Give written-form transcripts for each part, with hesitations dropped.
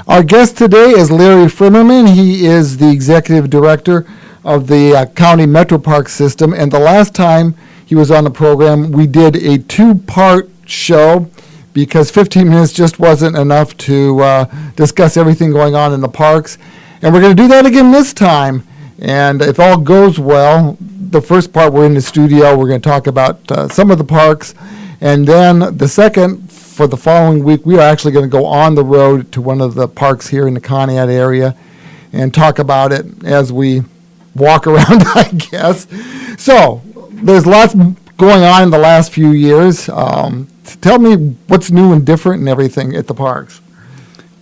Our guest today is Larry Frimmerman. He is the executive director of the County Metroparks system. And the last time he was on the program, we did a two-part show because 15 minutes just wasn't enough to discuss everything going on in the parks. And we're going to do that again this time. And if all goes well, the first part we're in the studio, we're going to talk about some of the parks. And then the second, for the following week, we are actually going to go on the road to one of the parks here in the Conneaut area and talk about it as we walk around, I guess. So there's lots going on in the last few years. Tell me what's new and different and everything at the parks.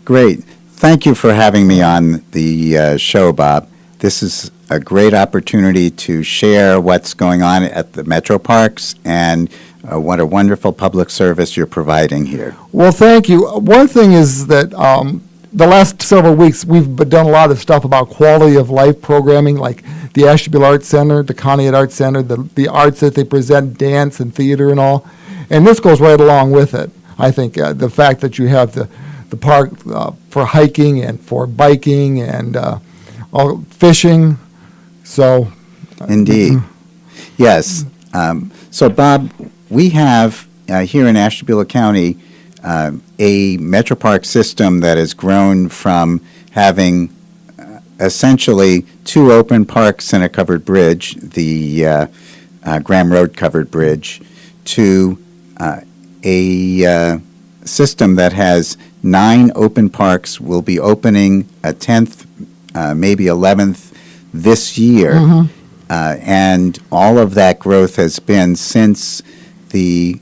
Great. Thank you for having me on the show, Bob. This is a great opportunity to share what's going on at the Metroparks and what a wonderful public service you're providing here. Well, thank you. One thing is that the last several weeks we've done a lot of stuff about quality of life programming, like the Ashtabula Arts Center, the Conneaut Arts Center, the arts that they present, dance and theater and all. And this goes right along with it. I think the fact that you have the park for hiking and for biking and fishing. So, indeed. Yes. So, Bob, we have here in Ashtabula County a Metropark system that has grown from having essentially two open parks and a covered bridge, the Graham Road covered bridge, to a system that has 9 open parks. Will be opening a 10th, maybe 11th this year. Mm-hmm. And all of that growth has been since the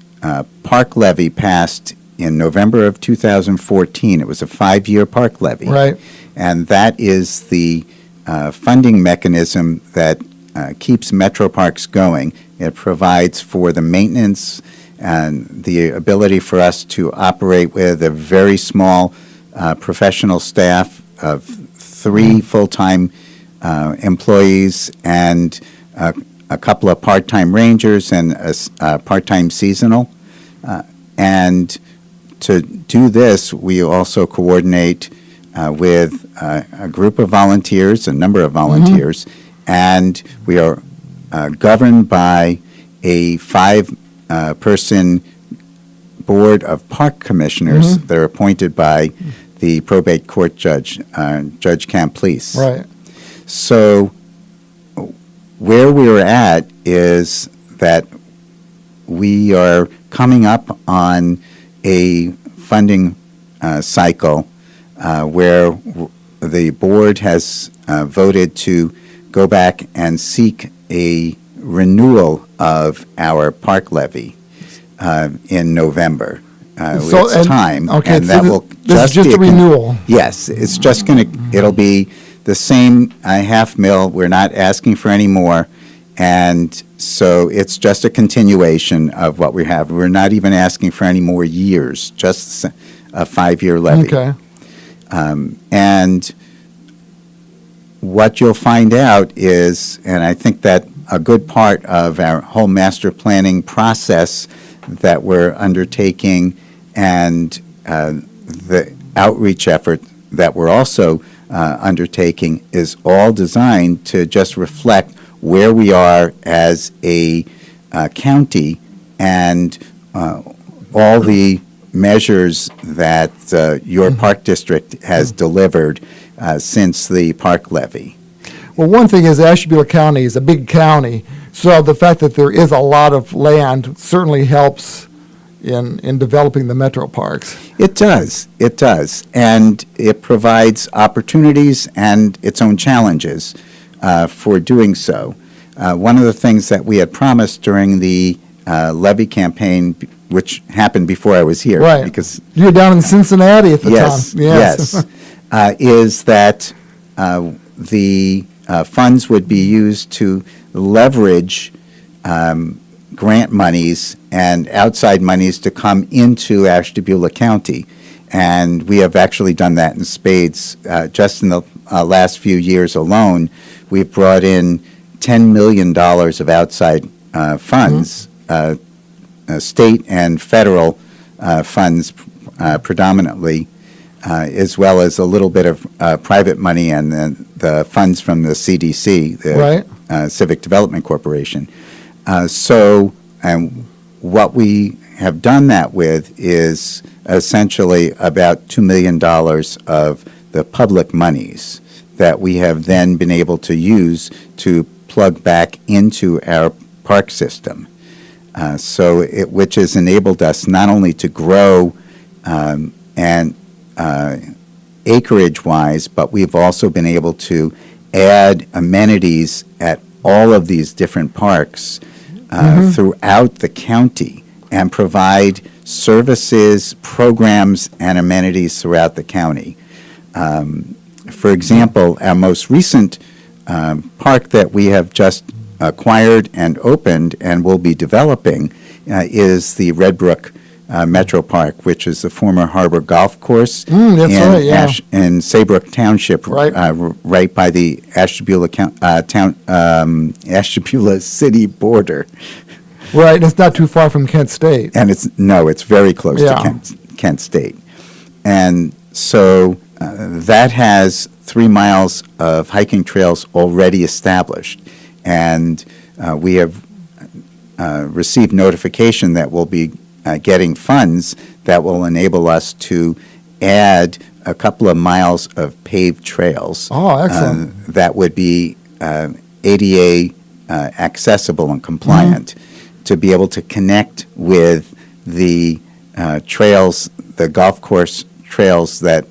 park levy passed in November of 2014. It was a 5-year park levy. Right. And that is the funding mechanism that keeps Metroparks going. It provides for the maintenance and the ability for us to operate with a very small professional staff of 3 full-time employees and a couple of part-time rangers and a part-time seasonal. And to do this, we also coordinate with a group of volunteers, a number of volunteers, and we are governed by a 5-person board of park commissioners that are appointed by the probate court judge, Judge Camplice. Right. So where we're at is that we are coming up on a funding cycle where the board has voted to go back and seek a renewal of our park levy in November. It's time, okay, and so that will this is just a renewal. Yes, it's just going to. It'll be the same $500,000. We're not asking for any more, and so it's just a continuation of what we have. We're not even asking for any more years, just a 5-year levy. Okay. And what you'll find out is, and I think that a good part of our whole master planning process that we're undertaking and the outreach effort that we're also undertaking is all designed to just reflect where we are as a county and all the measures that your park district has delivered since the park levy. Well, one thing is Ashtabula County is a big county, so the fact that there is a lot of land certainly helps in developing the metro parks. It does. It does. And it provides opportunities and its own challenges for doing so. One of the things that we had promised during the levy campaign, which happened before I was here. Right. Because you were down in Cincinnati at the time. Yes. Is that the funds would be used to leverage grant monies and outside monies to come into Ashtabula County. And we have actually done that in spades. Just in the last few years alone, we've brought in $10 million of outside funds, state and federal funds predominantly, as well as a little bit of private money and then the funds from the CDC, the Right. Civic Development Corporation. And what we have done that with is essentially about $2 million of the public monies that we have then been able to use to plug back into our park system. Which has enabled us not only to grow and acreage-wise, but we've also been able to add amenities at all of these different parks throughout the county and provide services, programs, and amenities throughout the county. For example, our most recent park that we have just acquired and opened and will be developing is the Red Brook Metro Park, which is the former Harbor Golf Course That's right, yeah. in Saybrook Township, Right. Right by the Ashtabula Ashtabula city border. Right, and it's not too far from Kent State. And it's very close Yeah. to Kent State. And so that has 3 miles of hiking trails already established. And we have received notification that we'll be getting funds that will enable us to add a couple of miles of paved trails. Oh, excellent. That would be ADA accessible and compliant to be able to connect with the trails, the golf course trails that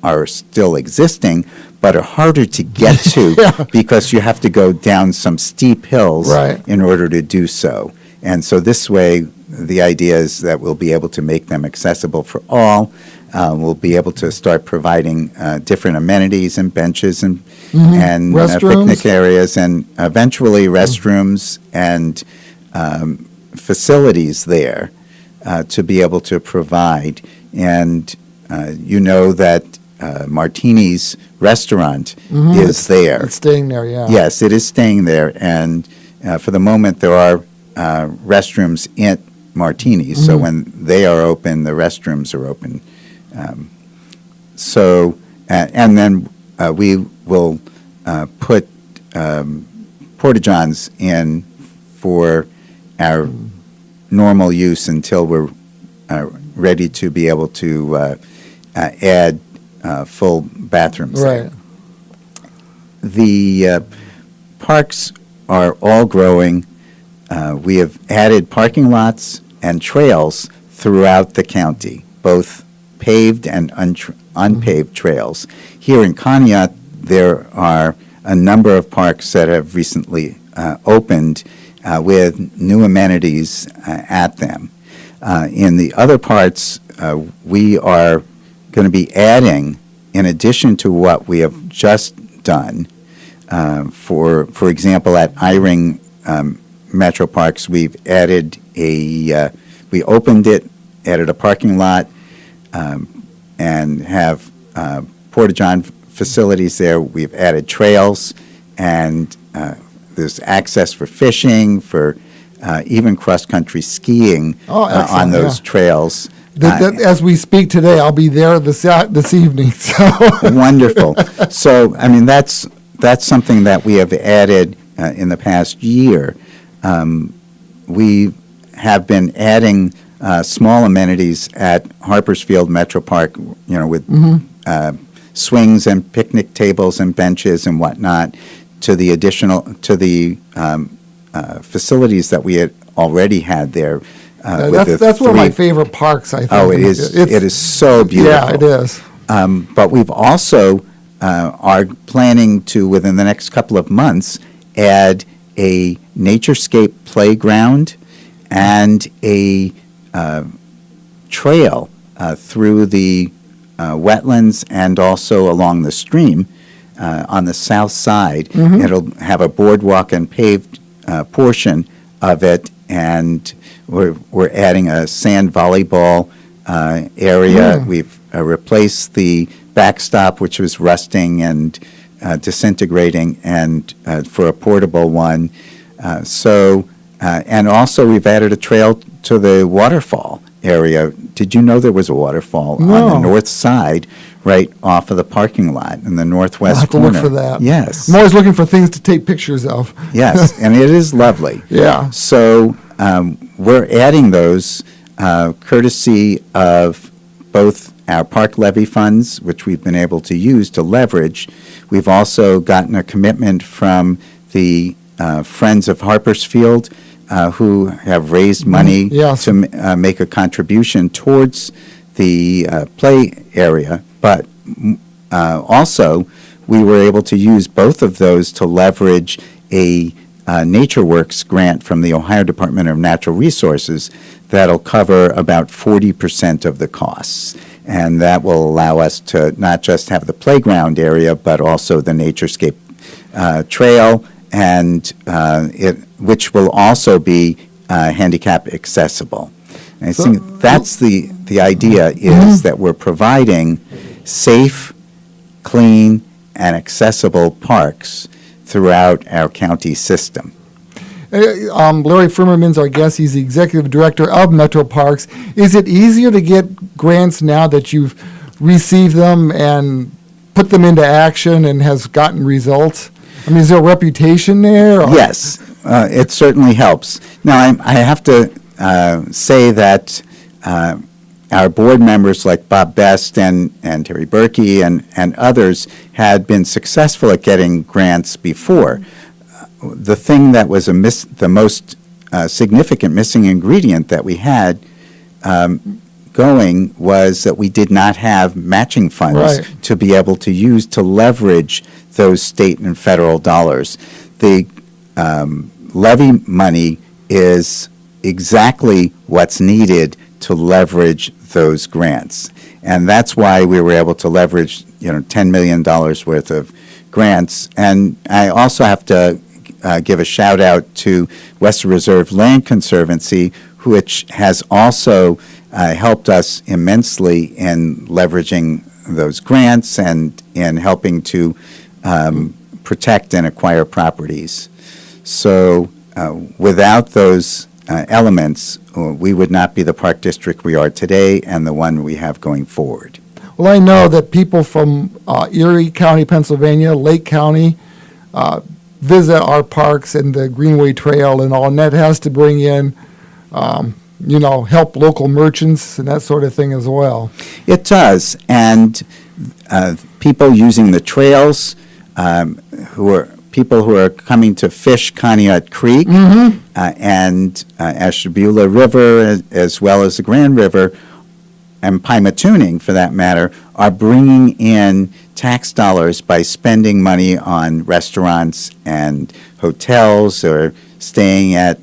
are still existing, but are harder to get to Yeah. because you have to go down some steep hills Right. in order to do so. And so this way, the idea is that we'll be able to make them accessible for all. We'll be able to start providing different amenities and benches and Restrooms. picnic areas and eventually restrooms and facilities there to be able to provide. And you know that Martini's restaurant is there. It's staying there, yeah. Yes, it is staying there, and for the moment, there are restrooms at Martini's, so when they are open, the restrooms are open. And then we will put porta-johns in for our normal use until we're ready to be able to add full bathrooms there. Right. The parks are all growing. We have added parking lots and trails throughout the county, both paved and unpaved trails. Here in Conneaut, there are a number of parks that have recently opened with new amenities at them. In the other parts, we are going to be adding, in addition to what we have just done, for example, at Eyring Metroparks, we've added we opened it, added a parking lot, and have porta-john facilities there. We've added trails, and there's access for fishing, for even cross-country skiing Excellent, on those trails. As we speak today, I'll be there this evening, so. Wonderful. So, I mean, that's something that we have added in the past year. We have been adding small amenities at Harpersfield Metro Park, with swings and picnic tables and benches and whatnot, to the facilities that we had already had there. That's one of my favorite parks, I think. Oh, it is. It is so beautiful. Yeah, it is. But we've also are planning to, within the next couple of months, add a naturescape playground and a trail through the wetlands and also along the stream on the south side. It'll have a boardwalk and paved portion of it, and we're adding a sand volleyball area. We've replaced the backstop, which was rusting and disintegrating, and for a portable one. And also we've added a trail to the waterfall area, did you know there was a waterfall on No. the north side, right off of the parking lot in the I'll northwest have to corner? look for that. Yes. I'm always looking for things to take pictures of. Yes, and it is lovely. Yeah. So we're adding those courtesy of both our park levy funds, which we've been able to use to leverage. We've also gotten a commitment from the Friends of Harpersfield, who have raised money Yes. to make a contribution towards the play area. But also, we were able to use both of those to leverage a NatureWorks grant from the Ohio Department of Natural Resources that'll cover about 40% of the costs. And that will allow us to not just have the playground area, but also the Naturescape trail, and which will also be handicap accessible. And I think that's the idea, is that we're providing safe, clean, and accessible parks throughout our county system. Larry Frimmerman's our guest. He's the executive director of Metroparks. Is it easier to get grants now that you've received them and put them into action and has gotten results? I mean, is there a reputation there? Or? Yes, it certainly helps. Now, I have to say that our board members like Bob Best and Terry Berkey and others had been successful at getting grants before. The thing that was the most significant missing ingredient that we had going was that we did not have matching funds Right. to be able to use to leverage those state and federal dollars. The levy money is exactly what's needed to leverage those grants. And that's why we were able to leverage, $10 million worth of grants. And I also have to give a shout out to Western Reserve Land Conservancy, which has also helped us immensely in leveraging those grants and in helping to protect and acquire properties. So without those elements, we would not be the park district we are today and the one we have going forward. Well, I know that people from Erie County, Pennsylvania, Lake County, visit our parks and the Greenway Trail and all, and that has to bring in, help local merchants and that sort of thing as well. It does, and people using the trails, people who are coming to fish Conneaut Creek and Ashtabula River, as well as the Grand River, and Pymatooning, for that matter, are bringing in tax dollars by spending money on restaurants and hotels, or staying at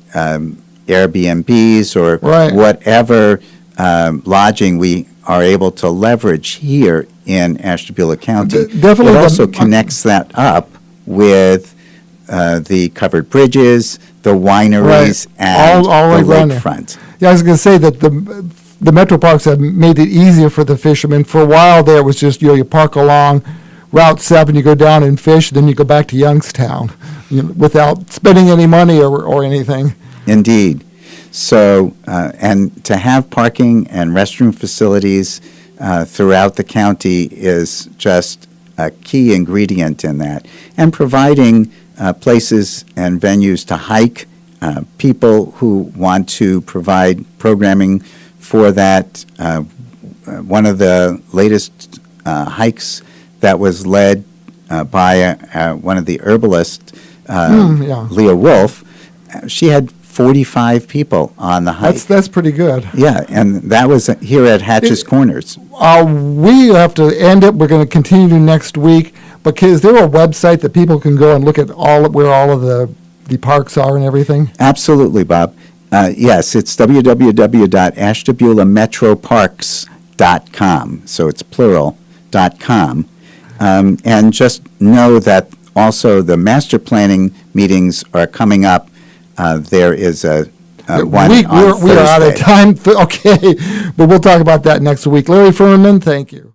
Airbnbs, or Right. whatever lodging we are able to leverage here in Ashtabula County. Definitely It the- also connects that up with the covered bridges, the wineries, Right. and All the right around there. lakefront. Yeah, I was going to say that the Metroparks have made it easier for the fishermen. For a while there, it was just, you park along Route 7, you go down and fish, then you go back to Youngstown, without spending any money or anything. Indeed. So, and to have parking and restroom facilities throughout the county is just a key ingredient in that. And providing places and venues to hike, people who want to provide programming for that. One of the latest hikes that was led by one of the herbalists, Yeah. Leah Wolf, she had 45 people on the hike. That's pretty good. Yeah, and that was here at Hatch's Corners. We have to end it. We're going to continue next week. But is there a website that people can go and look at where all of the parks are and everything? Absolutely, Bob. Yes, it's www.ashtabulametroparks.com, so it's plural.com. And just know that also the master planning meetings are coming up. There is one on We are out of Thursday. time. Okay, but we'll talk about that next week. Larry Frimmerman, thank you.